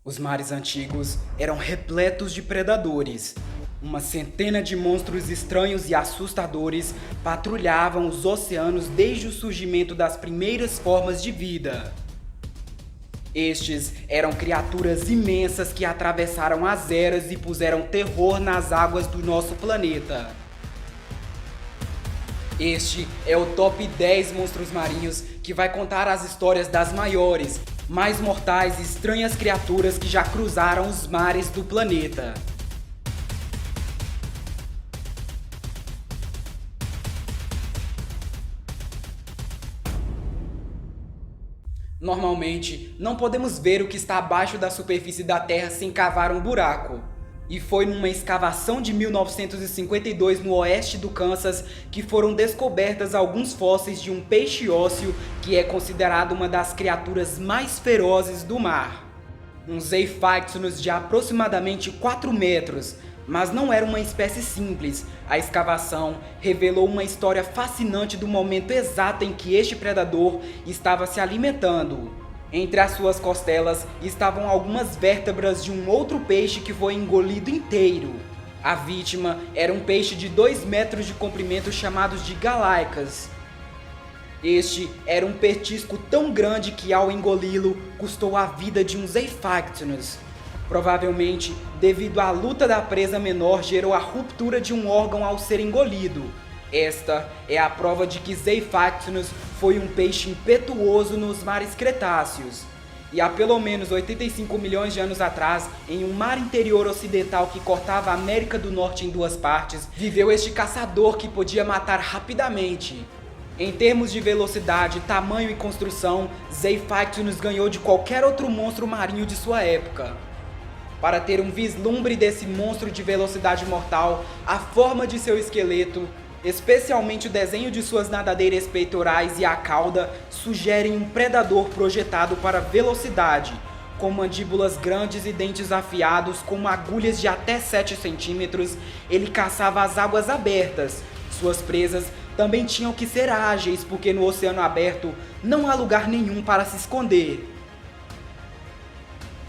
Os mares antigos eram repletos de predadores. Uma centena de monstros estranhos e assustadores patrulhavam os oceanos desde o surgimento das primeiras formas de vida. Estes eram criaturas imensas que atravessaram as eras e puseram terror nas águas do nosso planeta. Este é o Top 10 Monstros Marinhos que vai contar as histórias das maiores, mais mortais e estranhas criaturas que já cruzaram os mares do planeta. Normalmente, não podemos ver o que está abaixo da superfície da Terra sem cavar um buraco. E foi numa escavação de 1952 no oeste do Kansas que foram descobertas alguns fósseis de um peixe ósseo que é considerado uma das criaturas mais ferozes do mar. Um Zephyrhinus de aproximadamente 4 metros, mas não era uma espécie simples. A escavação revelou uma história fascinante do momento exato em que este predador estava se alimentando. Entre as suas costelas estavam algumas vértebras de um outro peixe que foi engolido inteiro. A vítima era um peixe de 2 metros de comprimento chamado de Galaicas. Este era um petisco tão grande que ao engoli-lo custou a vida de um Zephyrhinus. Provavelmente, devido à luta da presa menor, gerou a ruptura de um órgão ao ser engolido. Esta é a prova de que Zephyrhinus foi um peixe impetuoso nos mares cretáceos. E há pelo menos 85 milhões de anos atrás, em um mar interior ocidental que cortava a América do Norte em duas partes, viveu este caçador que podia matar rapidamente. Em termos de velocidade, tamanho e construção, Zephyrhinus ganhou de qualquer outro monstro marinho de sua época. Para ter um vislumbre desse monstro de velocidade mortal, a forma de seu esqueleto, especialmente o desenho de suas nadadeiras peitorais e a cauda, sugerem um predador projetado para velocidade, com mandíbulas grandes e dentes afiados como agulhas de até 7 centímetros. Ele caçava as águas abertas. Suas presas também tinham que ser ágeis, porque no oceano aberto não há lugar nenhum para se esconder.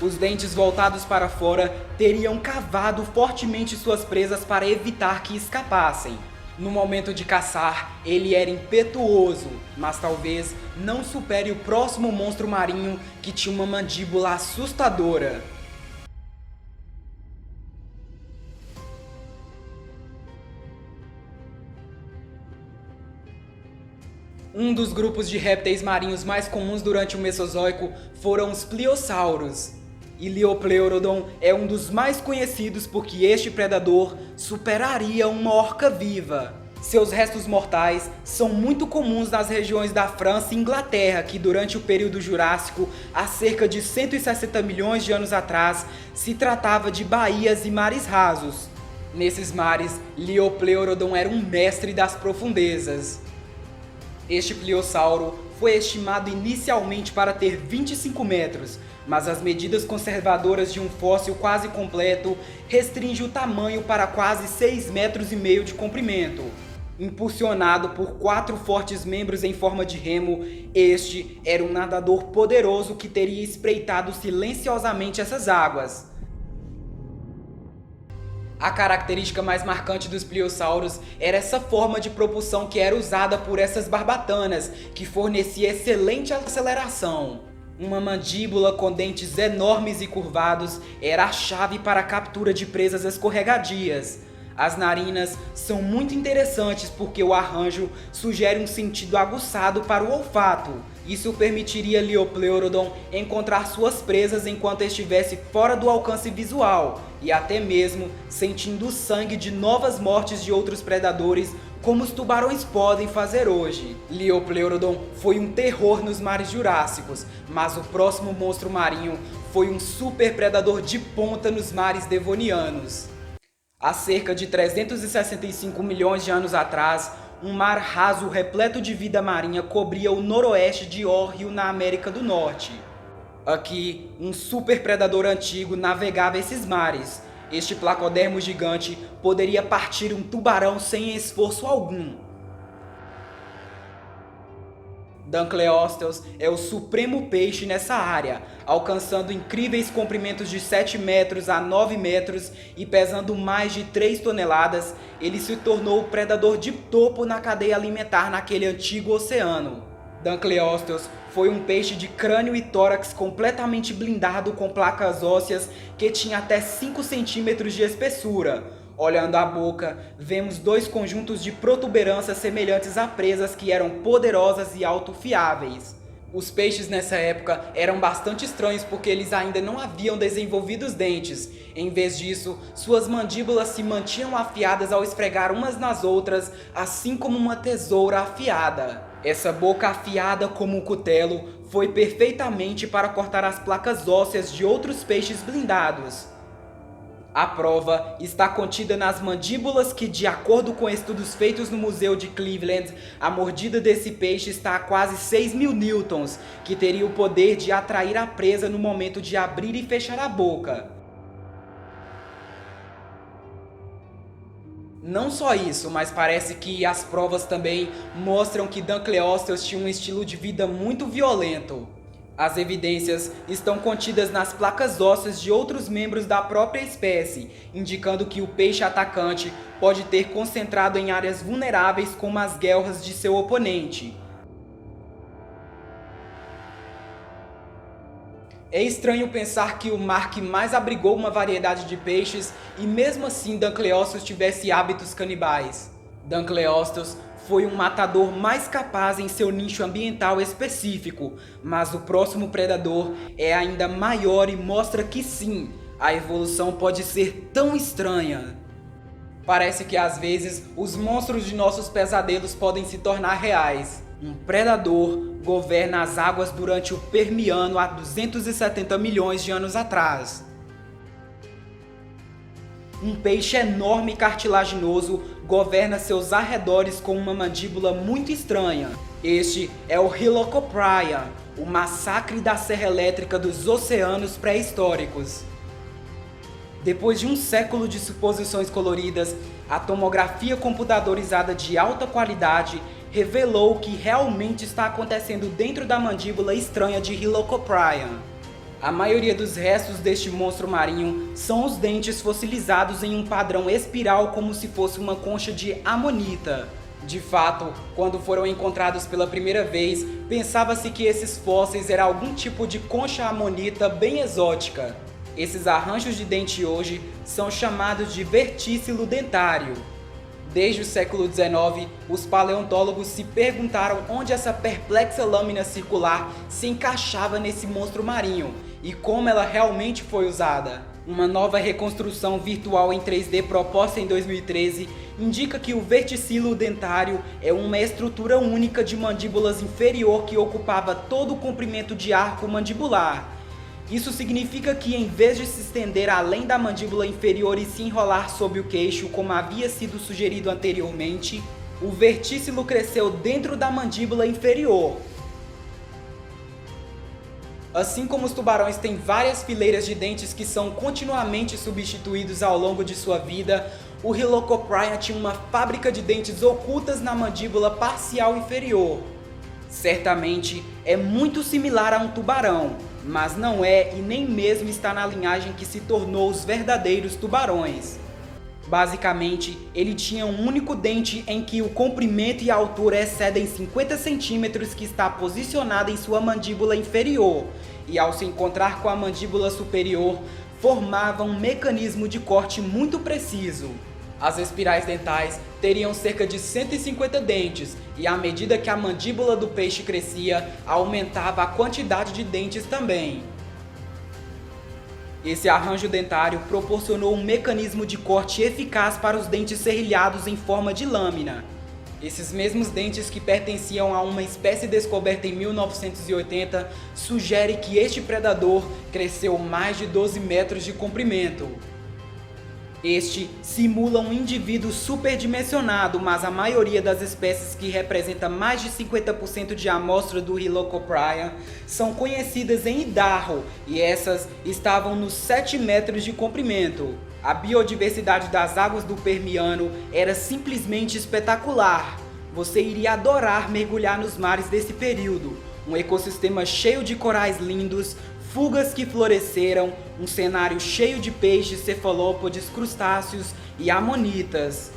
Os dentes voltados para fora teriam cavado fortemente suas presas para evitar que escapassem. No momento de caçar, ele era impetuoso, mas talvez não supere o próximo monstro marinho que tinha uma mandíbula assustadora. Um dos grupos de répteis marinhos mais comuns durante o Mesozoico foram os pliossauros. E Liopleurodon é um dos mais conhecidos porque este predador superaria uma orca viva. Seus restos mortais são muito comuns nas regiões da França e Inglaterra, que durante o período Jurássico, há cerca de 160 milhões de anos atrás, se tratava de baías e mares rasos. Nesses mares, Liopleurodon era um mestre das profundezas. Este pliossauro foi estimado inicialmente para ter 25 metros, mas as medidas conservadoras de um fóssil quase completo restringem o tamanho para quase 6,5 metros de comprimento. Impulsionado por 4 fortes membros em forma de remo, este era um nadador poderoso que teria espreitado silenciosamente essas águas. A característica mais marcante dos pliossauros era essa forma de propulsão que era usada por essas barbatanas, que fornecia excelente aceleração. Uma mandíbula com dentes enormes e curvados era a chave para a captura de presas escorregadias. As narinas são muito interessantes porque o arranjo sugere um sentido aguçado para o olfato. Isso permitiria Liopleurodon encontrar suas presas enquanto estivesse fora do alcance visual, e até mesmo sentindo o sangue de novas mortes de outros predadores, como os tubarões podem fazer hoje. Liopleurodon foi um terror nos mares jurássicos, mas o próximo monstro marinho foi um super predador de ponta nos mares devonianos. Há cerca de 365 milhões de anos atrás, um mar raso repleto de vida marinha cobria o noroeste de Órhio, na América do Norte. Aqui, um super predador antigo navegava esses mares. Este placodermo gigante poderia partir um tubarão sem esforço algum. Dunkleosteus é o supremo peixe nessa área, alcançando incríveis comprimentos de 7 metros a 9 metros e pesando mais de 3 toneladas, ele se tornou o predador de topo na cadeia alimentar naquele antigo oceano. Dunkleosteus foi um peixe de crânio e tórax completamente blindado com placas ósseas que tinha até 5 centímetros de espessura. Olhando a boca, vemos 2 conjuntos de protuberâncias semelhantes a presas que eram poderosas e autofiáveis. Os peixes nessa época eram bastante estranhos porque eles ainda não haviam desenvolvido os dentes. Em vez disso, suas mandíbulas se mantinham afiadas ao esfregar umas nas outras, assim como uma tesoura afiada. Essa boca afiada como um cutelo foi perfeitamente para cortar as placas ósseas de outros peixes blindados. A prova está contida nas mandíbulas que, de acordo com estudos feitos no Museu de Cleveland, a mordida desse peixe está a quase 6.000 newtons, que teria o poder de atrair a presa no momento de abrir e fechar a boca. Não só isso, mas parece que as provas também mostram que Dunkleosteus tinha um estilo de vida muito violento. As evidências estão contidas nas placas ósseas de outros membros da própria espécie, indicando que o peixe atacante pode ter concentrado em áreas vulneráveis como as guelras de seu oponente. É estranho pensar que o mar que mais abrigou uma variedade de peixes e mesmo assim Dunkleosteus tivesse hábitos canibais. Dunkleosteus foi um matador mais capaz em seu nicho ambiental específico, mas o próximo predador é ainda maior e mostra que sim, a evolução pode ser tão estranha. Parece que às vezes os monstros de nossos pesadelos podem se tornar reais. Um predador governa as águas durante o Permiano há 270 milhões de anos atrás. Um peixe enorme e cartilaginoso governa seus arredores com uma mandíbula muito estranha. Este é o Hylocopraia, o massacre da serra elétrica dos oceanos pré-históricos. Depois de um século de suposições coloridas, a tomografia computadorizada de alta qualidade revelou o que realmente está acontecendo dentro da mandíbula estranha de Hylocopraia. A maioria dos restos deste monstro marinho são os dentes fossilizados em um padrão espiral como se fosse uma concha de amonita. De fato, quando foram encontrados pela primeira vez, pensava-se que esses fósseis eram algum tipo de concha amonita bem exótica. Esses arranjos de dente hoje são chamados de vertícilo dentário. Desde o século XIX, os paleontólogos se perguntaram onde essa perplexa lâmina circular se encaixava nesse monstro marinho e como ela realmente foi usada. Uma nova reconstrução virtual em 3D proposta em 2013 indica que o verticilo dentário é uma estrutura única de mandíbulas inferior que ocupava todo o comprimento de arco mandibular. Isso significa que, em vez de se estender além da mandíbula inferior e se enrolar sob o queixo, como havia sido sugerido anteriormente, o vertícilo cresceu dentro da mandíbula inferior. Assim como os tubarões têm várias fileiras de dentes que são continuamente substituídos ao longo de sua vida, o Hylocopraia tinha uma fábrica de dentes ocultas na mandíbula parcial inferior. Certamente é muito similar a um tubarão, mas não é e nem mesmo está na linhagem que se tornou os verdadeiros tubarões. Basicamente, ele tinha um único dente em que o comprimento e a altura excedem 50 centímetros que está posicionado em sua mandíbula inferior, e ao se encontrar com a mandíbula superior, formava um mecanismo de corte muito preciso. As espirais dentais teriam cerca de 150 dentes, e à medida que a mandíbula do peixe crescia, aumentava a quantidade de dentes também. Esse arranjo dentário proporcionou um mecanismo de corte eficaz para os dentes serrilhados em forma de lâmina. Esses mesmos dentes que pertenciam a uma espécie descoberta em 1980 sugerem que este predador cresceu mais de 12 metros de comprimento. Este simula um indivíduo superdimensionado, mas a maioria das espécies que representa mais de 50% de amostra do Hylocopraia são conhecidas em Idaho, e essas estavam nos 7 metros de comprimento. A biodiversidade das águas do Permiano era simplesmente espetacular. Você iria adorar mergulhar nos mares desse período. Um ecossistema cheio de corais lindos, fugas que floresceram, um cenário cheio de peixes, cefalópodes, crustáceos e amonitas.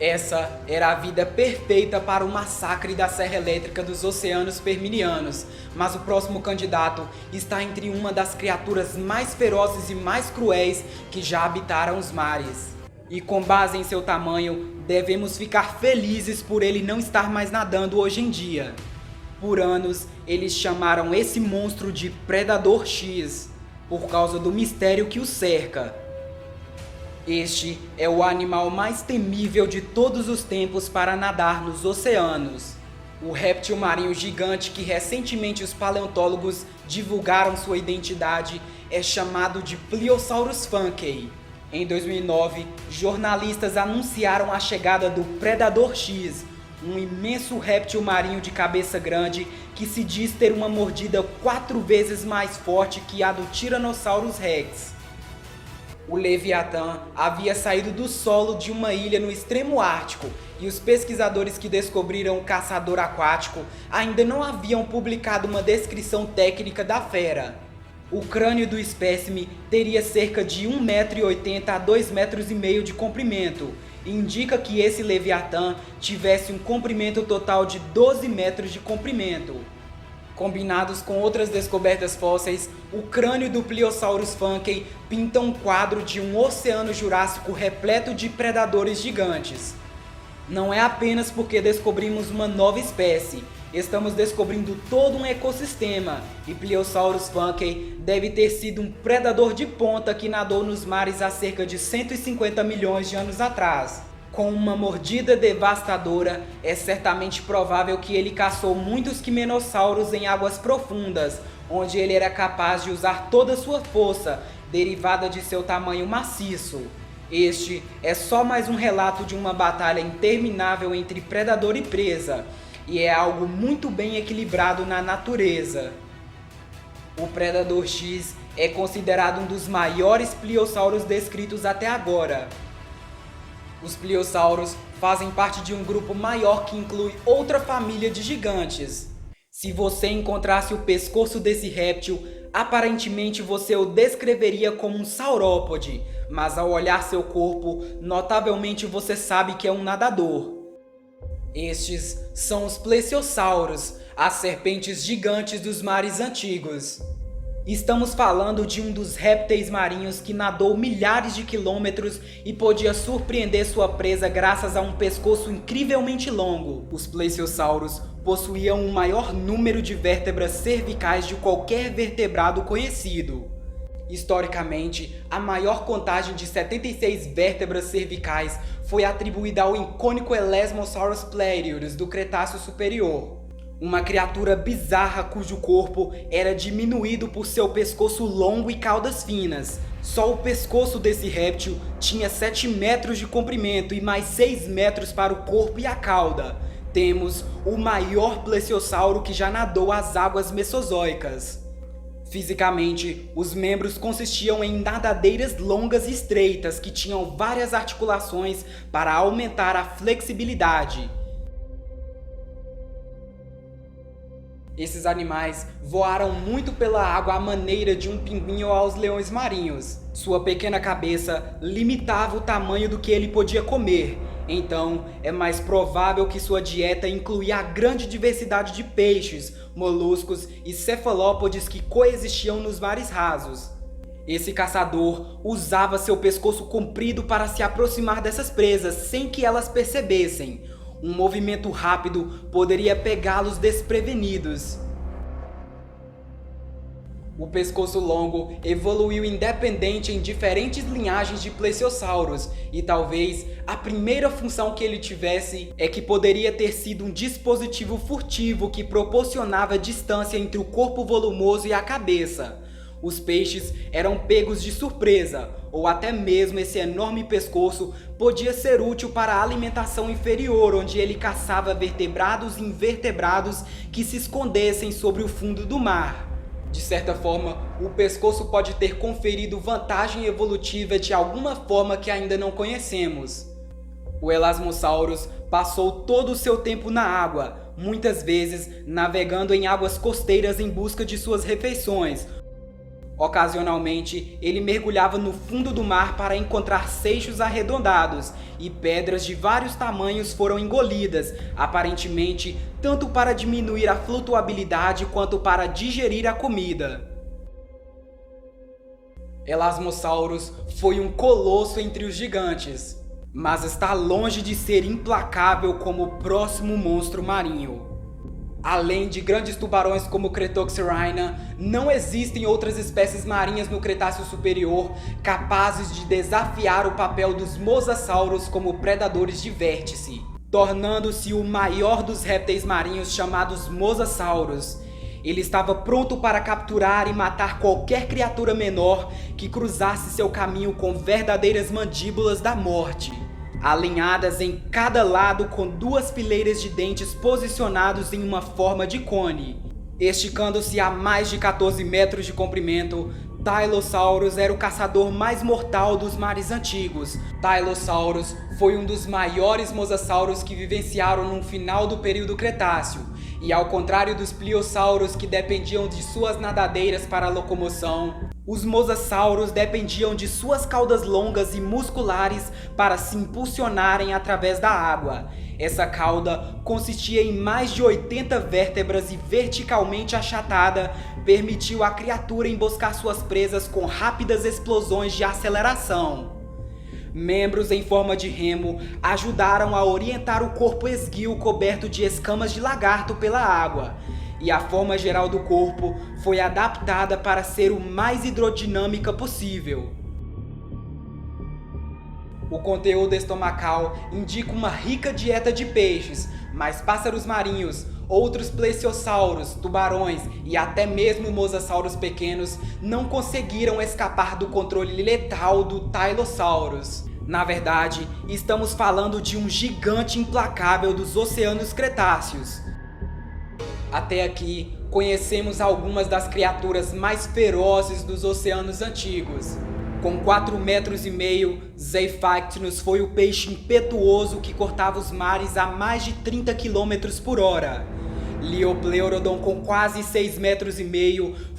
Essa era a vida perfeita para o massacre da Serra Elétrica dos Oceanos Permianianos, mas o próximo candidato está entre uma das criaturas mais ferozes e mais cruéis que já habitaram os mares. E com base em seu tamanho, devemos ficar felizes por ele não estar mais nadando hoje em dia. Por anos, eles chamaram esse monstro de Predador X, por causa do mistério que o cerca. Este é o animal mais temível de todos os tempos para nadar nos oceanos. O réptil marinho gigante que recentemente os paleontólogos divulgaram sua identidade é chamado de Pliosaurus funkei. Em 2009, jornalistas anunciaram a chegada do Predador X, um imenso réptil marinho de cabeça grande que se diz ter uma mordida 4 vezes mais forte que a do Tyrannosaurus Rex. O Leviatã havia saído do solo de uma ilha no extremo ártico e os pesquisadores que descobriram o caçador aquático ainda não haviam publicado uma descrição técnica da fera. O crânio do espécime teria cerca de 1,80 m a 2,5 metros de comprimento e indica que esse Leviatã tivesse um comprimento total de 12 metros de comprimento. Combinados com outras descobertas fósseis, o crânio do Pliosaurus funkei pinta um quadro de um oceano jurássico repleto de predadores gigantes. Não é apenas porque descobrimos uma nova espécie, estamos descobrindo todo um ecossistema, e Pliosaurus funkei deve ter sido um predador de ponta que nadou nos mares há cerca de 150 milhões de anos atrás. Com uma mordida devastadora, é certamente provável que ele caçou muitos quimenossauros em águas profundas, onde ele era capaz de usar toda a sua força, derivada de seu tamanho maciço. Este é só mais um relato de uma batalha interminável entre predador e presa, e é algo muito bem equilibrado na natureza. O Predador X é considerado um dos maiores pliosauros descritos até agora. Os pliosauros fazem parte de um grupo maior que inclui outra família de gigantes. Se você encontrasse o pescoço desse réptil, aparentemente você o descreveria como um saurópode, mas ao olhar seu corpo, notavelmente você sabe que é um nadador. Estes são os plesiosauros, as serpentes gigantes dos mares antigos. Estamos falando de um dos répteis marinhos que nadou milhares de quilômetros e podia surpreender sua presa graças a um pescoço incrivelmente longo. Os plesiosauros possuíam o maior número de vértebras cervicais de qualquer vertebrado conhecido. Historicamente, a maior contagem de 76 vértebras cervicais foi atribuída ao icônico Elasmosaurus platyurus do Cretáceo Superior. Uma criatura bizarra cujo corpo era diminuído por seu pescoço longo e caudas finas. Só o pescoço desse réptil tinha 7 metros de comprimento e mais 6 metros para o corpo e a cauda. Temos o maior plesiosauro que já nadou as águas mesozoicas. Fisicamente, os membros consistiam em nadadeiras longas e estreitas que tinham várias articulações para aumentar a flexibilidade. Esses animais voaram muito pela água à maneira de um pinguim ou aos leões marinhos. Sua pequena cabeça limitava o tamanho do que ele podia comer, então é mais provável que sua dieta incluía a grande diversidade de peixes, moluscos e cefalópodes que coexistiam nos mares rasos. Esse caçador usava seu pescoço comprido para se aproximar dessas presas sem que elas percebessem. Um movimento rápido poderia pegá-los desprevenidos. O pescoço longo evoluiu independente em diferentes linhagens de plesiosauros, e talvez a primeira função que ele tivesse é que poderia ter sido um dispositivo furtivo que proporcionava distância entre o corpo volumoso e a cabeça. Os peixes eram pegos de surpresa, ou até mesmo esse enorme pescoço podia ser útil para a alimentação inferior, onde ele caçava vertebrados e invertebrados que se escondessem sobre o fundo do mar. De certa forma, o pescoço pode ter conferido vantagem evolutiva de alguma forma que ainda não conhecemos. O Elasmosaurus passou todo o seu tempo na água, muitas vezes navegando em águas costeiras em busca de suas refeições. Ocasionalmente, ele mergulhava no fundo do mar para encontrar seixos arredondados, e pedras de vários tamanhos foram engolidas, aparentemente tanto para diminuir a flutuabilidade quanto para digerir a comida. Elasmosaurus foi um colosso entre os gigantes, mas está longe de ser implacável como o próximo monstro marinho. Além de grandes tubarões como o Cretoxyrhina, não existem outras espécies marinhas no Cretáceo Superior capazes de desafiar o papel dos mosassauros como predadores de vértice, tornando-se o maior dos répteis marinhos chamados mosassauros. Ele estava pronto para capturar e matar qualquer criatura menor que cruzasse seu caminho com verdadeiras mandíbulas da morte, alinhadas em cada lado com duas fileiras de dentes posicionados em uma forma de cone. Esticando-se a mais de 14 metros de comprimento, Tylosaurus era o caçador mais mortal dos mares antigos. Tylosaurus foi um dos maiores mosassauros que vivenciaram no final do período Cretáceo, e ao contrário dos pliossauros que dependiam de suas nadadeiras para a locomoção, os mosassauros dependiam de suas caudas longas e musculares para se impulsionarem através da água. Essa cauda consistia em mais de 80 vértebras e verticalmente achatada, permitiu à criatura emboscar suas presas com rápidas explosões de aceleração. Membros em forma de remo ajudaram a orientar o corpo esguio coberto de escamas de lagarto pela água, e a forma geral do corpo foi adaptada para ser o mais hidrodinâmica possível. O conteúdo estomacal indica uma rica dieta de peixes, mas pássaros marinhos, outros plesiosauros, tubarões e até mesmo mosassauros pequenos não conseguiram escapar do controle letal do Tylosaurus. Na verdade, estamos falando de um gigante implacável dos oceanos cretáceos. Até aqui, conhecemos algumas das criaturas mais ferozes dos oceanos antigos. Com 4,5 metros, Zephactinus foi o peixe impetuoso que cortava os mares a mais de 30 km por hora. Liopleurodon, com quase 6,5 metros,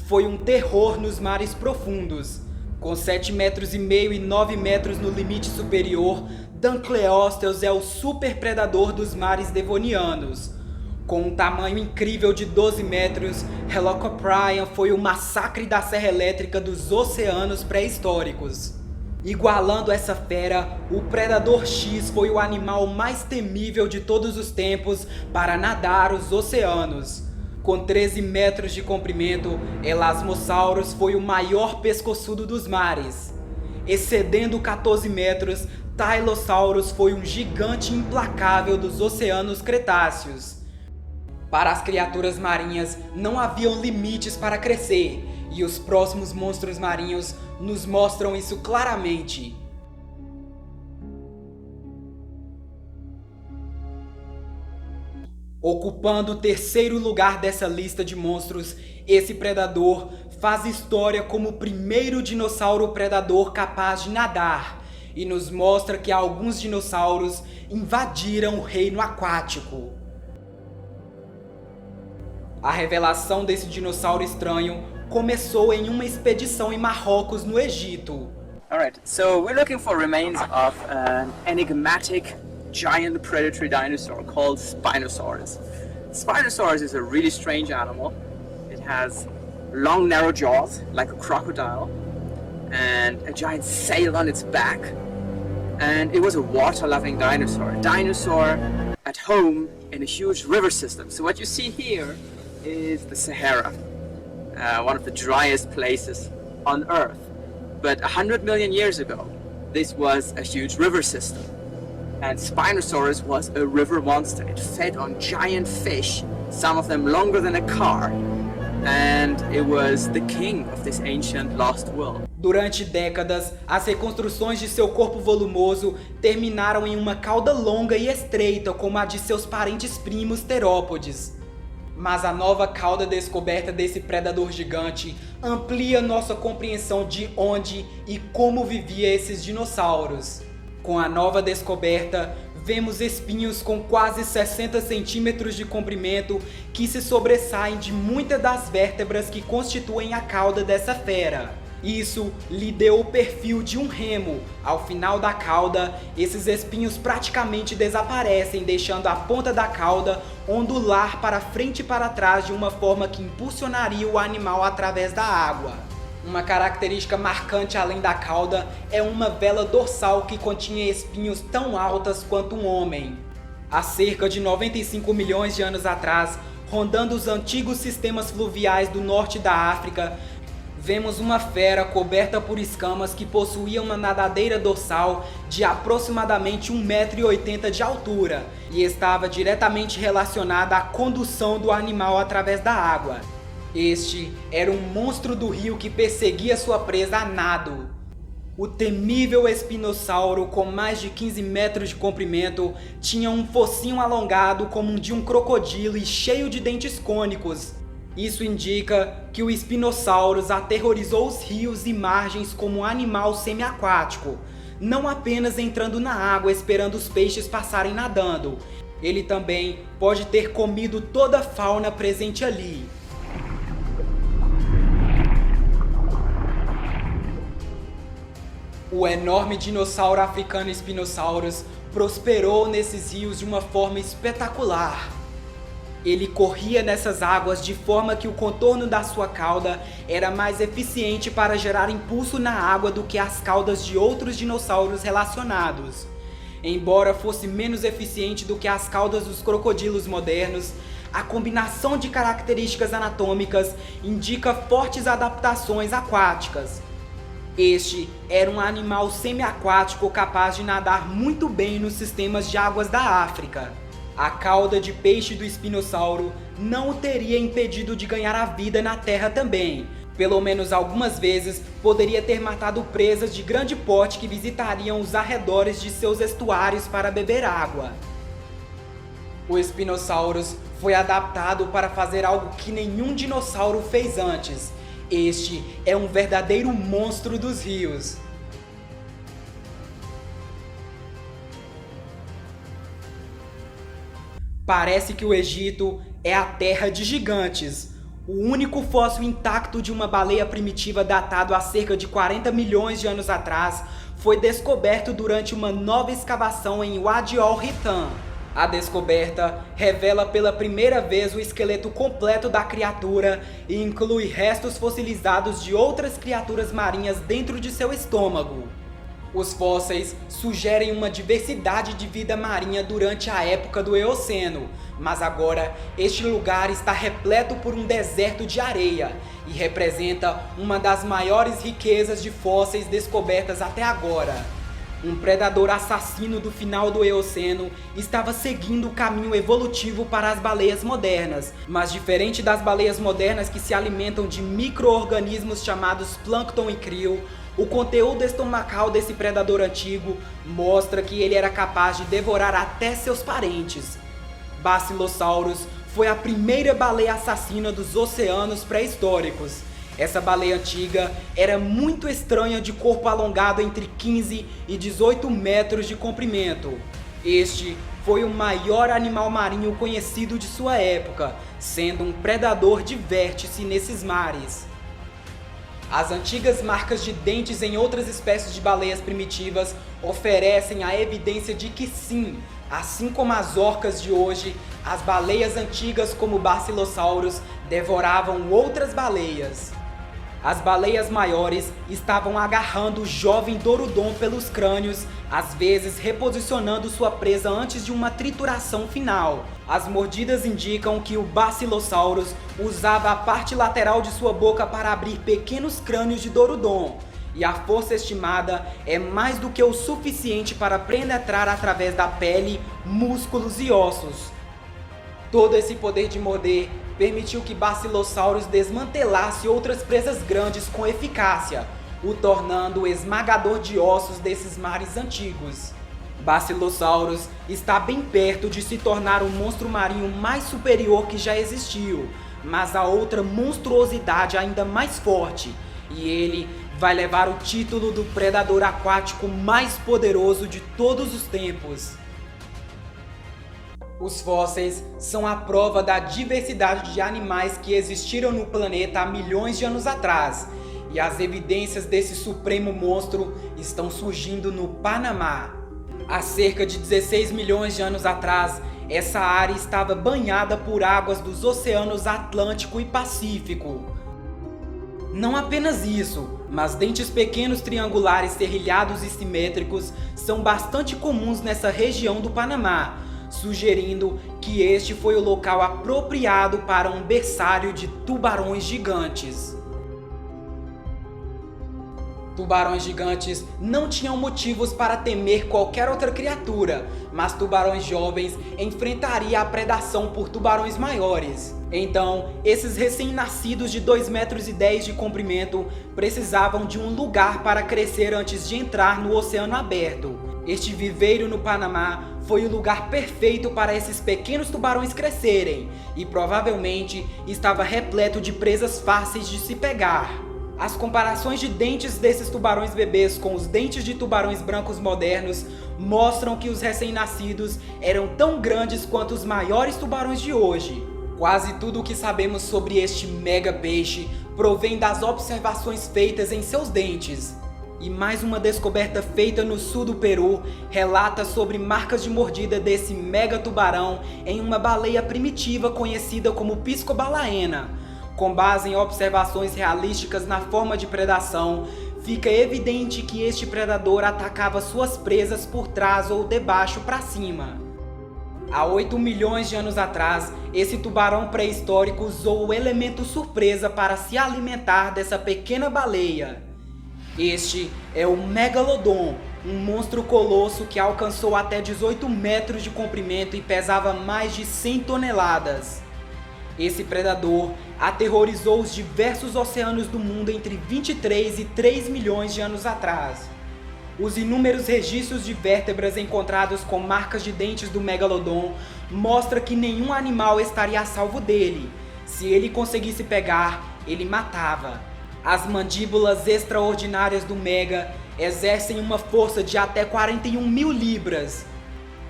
foi um terror nos mares profundos. Com 7,5 metros e 9 metros no limite superior, Dunkleosteus é o super predador dos mares devonianos. Com um tamanho incrível de 12 metros, Helicoprion foi o massacre da serra elétrica dos oceanos pré-históricos. Igualando essa fera, o Predador X foi o animal mais temível de todos os tempos para nadar os oceanos. Com 13 metros de comprimento, Elasmosaurus foi o maior pescoçudo dos mares. Excedendo 14 metros, Tylosaurus foi um gigante implacável dos oceanos cretáceos. Para as criaturas marinhas, não haviam limites para crescer, e os próximos monstros marinhos nos mostram isso claramente. Ocupando o terceiro lugar dessa lista de monstros, esse predador faz história como o primeiro dinossauro predador capaz de nadar, e nos mostra que alguns dinossauros invadiram o reino aquático. A revelação desse dinossauro estranho começou em uma expedição em Marrocos, no Egito. Alright, so we're looking for remains of an enigmatic giant predatory dinosaur called Spinosaurus. Spinosaurus is a really strange animal. It has long narrow jaws like a crocodile and a giant sail on its back. And it was a water-loving dinosaur. A dinosaur at home in a huge river system. So what you see here is the Sahara, one of the driest places on Earth. But 100 million years ago, this was a huge river system. And Spinosaurus was a river monster. It fed on giant fish, some of them longer than a car. And it was the king of this ancient lost world. Durante décadas, as reconstruções de seu corpo volumoso terminaram em uma cauda longa e estreita como a de seus parentes primos terópodes. Mas a nova cauda descoberta desse predador gigante amplia nossa compreensão de onde e como vivia esses dinossauros. Com a nova descoberta, vemos espinhos com quase 60 centímetros de comprimento que se sobressaem de muitas das vértebras que constituem a cauda dessa fera. Isso lhe deu o perfil de um remo. Ao final da cauda, esses espinhos praticamente desaparecem, deixando a ponta da cauda ondular para frente e para trás de uma forma que impulsionaria o animal através da água. Uma característica marcante além da cauda é uma vela dorsal que continha espinhos tão altas quanto um homem. Há cerca de 95 milhões de anos atrás, rondando os antigos sistemas fluviais do norte da África, vemos uma fera coberta por escamas que possuía uma nadadeira dorsal de aproximadamente 1,80 m de altura e estava diretamente relacionada à condução do animal através da água. Este era um monstro do rio que perseguia sua presa a nado. O temível espinossauro, com mais de 15 metros de comprimento, tinha um focinho alongado como o de um crocodilo e cheio de dentes cônicos. Isso indica que o Spinosaurus aterrorizou os rios e margens como um animal semiaquático, não apenas entrando na água esperando os peixes passarem nadando. Ele também pode ter comido toda a fauna presente ali. O enorme dinossauro africano Spinosaurus prosperou nesses rios de uma forma espetacular. Ele corria nessas águas de forma que o contorno da sua cauda era mais eficiente para gerar impulso na água do que as caudas de outros dinossauros relacionados. Embora fosse menos eficiente do que as caudas dos crocodilos modernos, a combinação de características anatômicas indica fortes adaptações aquáticas. Este era um animal semiaquático capaz de nadar muito bem nos sistemas de águas da África. A cauda de peixe do espinossauro não o teria impedido de ganhar a vida na terra também. Pelo menos algumas vezes poderia ter matado presas de grande porte que visitariam os arredores de seus estuários para beber água. O Spinosaurus foi adaptado para fazer algo que nenhum dinossauro fez antes. Este é um verdadeiro monstro dos rios. Parece que o Egito é a terra de gigantes. O único fóssil intacto de uma baleia primitiva datado há cerca de 40 milhões de anos atrás foi descoberto durante uma nova escavação em Wadi al-Hitan. A descoberta revela pela primeira vez o esqueleto completo da criatura e inclui restos fossilizados de outras criaturas marinhas dentro de seu estômago. Os fósseis sugerem uma diversidade de vida marinha durante a época do Eoceno, mas agora este lugar está repleto por um deserto de areia e representa uma das maiores riquezas de fósseis descobertas até agora. Um predador assassino do final do Eoceno estava seguindo o caminho evolutivo para as baleias modernas, mas diferente das baleias modernas que se alimentam de micro-organismos chamados plâncton e krill, o conteúdo estomacal desse predador antigo mostra que ele era capaz de devorar até seus parentes. Basilosaurus foi a primeira baleia assassina dos oceanos pré-históricos. Essa baleia antiga era muito estranha, de corpo alongado entre 15 e 18 metros de comprimento. Este foi o maior animal marinho conhecido de sua época, sendo um predador de vértice nesses mares. As antigas marcas de dentes em outras espécies de baleias primitivas oferecem a evidência de que sim, assim como as orcas de hoje, as baleias antigas como Basilosaurus devoravam outras baleias. As baleias maiores estavam agarrando o jovem Dorudon pelos crânios, às vezes reposicionando sua presa antes de uma trituração final. As mordidas indicam que o Basilosaurus usava a parte lateral de sua boca para abrir pequenos crânios de Dorudon, e a força estimada é mais do que o suficiente para penetrar através da pele, músculos e ossos. Todo esse poder de morder permitiu que Basilosaurus desmantelasse outras presas grandes com eficácia, o tornando o esmagador de ossos desses mares antigos. Basilosaurus está bem perto de se tornar o monstro marinho mais superior que já existiu, mas há outra monstruosidade ainda mais forte, e ele vai levar o título do predador aquático mais poderoso de todos os tempos. Os fósseis são a prova da diversidade de animais que existiram no planeta há milhões de anos atrás, e as evidências desse supremo monstro estão surgindo no Panamá. Há cerca de 16 milhões de anos atrás, essa área estava banhada por águas dos oceanos Atlântico e Pacífico. Não apenas isso, mas dentes pequenos triangulares serrilhados e simétricos são bastante comuns nessa região do Panamá, sugerindo que este foi o local apropriado para um berçário de tubarões gigantes. Tubarões gigantes não tinham motivos para temer qualquer outra criatura, mas tubarões jovens enfrentariam a predação por tubarões maiores. Então, esses recém-nascidos de 2,10 metros de comprimento precisavam de um lugar para crescer antes de entrar no oceano aberto. Este viveiro no Panamá foi o lugar perfeito para esses pequenos tubarões crescerem, e provavelmente estava repleto de presas fáceis de se pegar. As comparações de dentes desses tubarões bebês com os dentes de tubarões brancos modernos mostram que os recém-nascidos eram tão grandes quanto os maiores tubarões de hoje. Quase tudo o que sabemos sobre este mega peixe provém das observações feitas em seus dentes. E mais uma descoberta feita no sul do Peru relata sobre marcas de mordida desse mega tubarão em uma baleia primitiva conhecida como piscobalaena. Com base em observações realísticas na forma de predação, fica evidente que este predador atacava suas presas por trás ou de baixo para cima. Há 8 milhões de anos atrás, esse tubarão pré-histórico usou o elemento surpresa para se alimentar dessa pequena baleia. Este é o Megalodon, um monstro colosso que alcançou até 18 metros de comprimento e pesava mais de 100 toneladas. Esse predador aterrorizou os diversos oceanos do mundo entre 23 e 3 milhões de anos atrás. Os inúmeros registros de vértebras encontrados com marcas de dentes do Megalodon mostram que nenhum animal estaria a salvo dele. Se ele conseguisse pegar, ele matava. As mandíbulas extraordinárias do Mega exercem uma força de até 41 mil libras.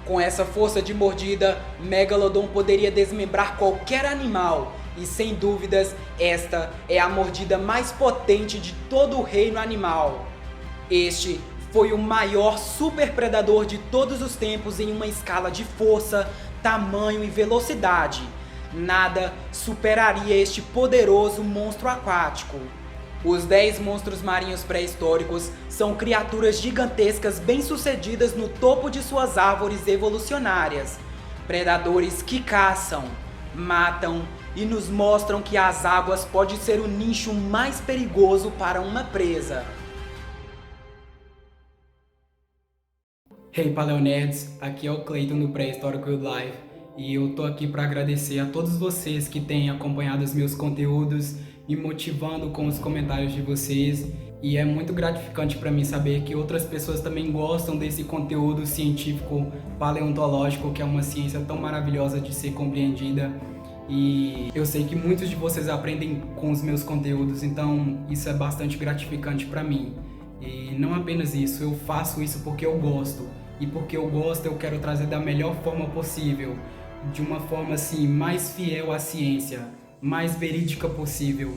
Com essa força de mordida, Megalodon poderia desmembrar qualquer animal, e sem dúvidas, esta é a mordida mais potente de todo o reino animal. Este foi o maior superpredador de todos os tempos em uma escala de força, tamanho e velocidade. Nada superaria este poderoso monstro aquático. Os 10 monstros marinhos pré-históricos são criaturas gigantescas bem-sucedidas no topo de suas árvores evolucionárias. Predadores que caçam, matam e nos mostram que as águas podem ser o nicho mais perigoso para uma presa. Hey Paleonerds, aqui é o Clayton do Pré-Histórico Live e eu tô aqui para agradecer a todos vocês que têm acompanhado os meus conteúdos, me motivando com os comentários de vocês, e é muito gratificante para mim saber que outras pessoas também gostam desse conteúdo científico paleontológico, que é uma ciência tão maravilhosa de ser compreendida, e eu sei que muitos de vocês aprendem com os meus conteúdos, então isso é bastante gratificante para mim. E não apenas isso, eu faço isso porque eu gosto, e porque eu gosto eu quero trazer da melhor forma possível, de uma forma assim mais fiel à ciência, mais verídica possível.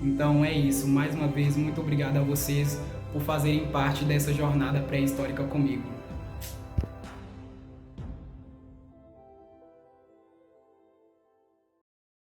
Então é isso, mais uma vez muito obrigado a vocês por fazerem parte dessa jornada pré-histórica comigo.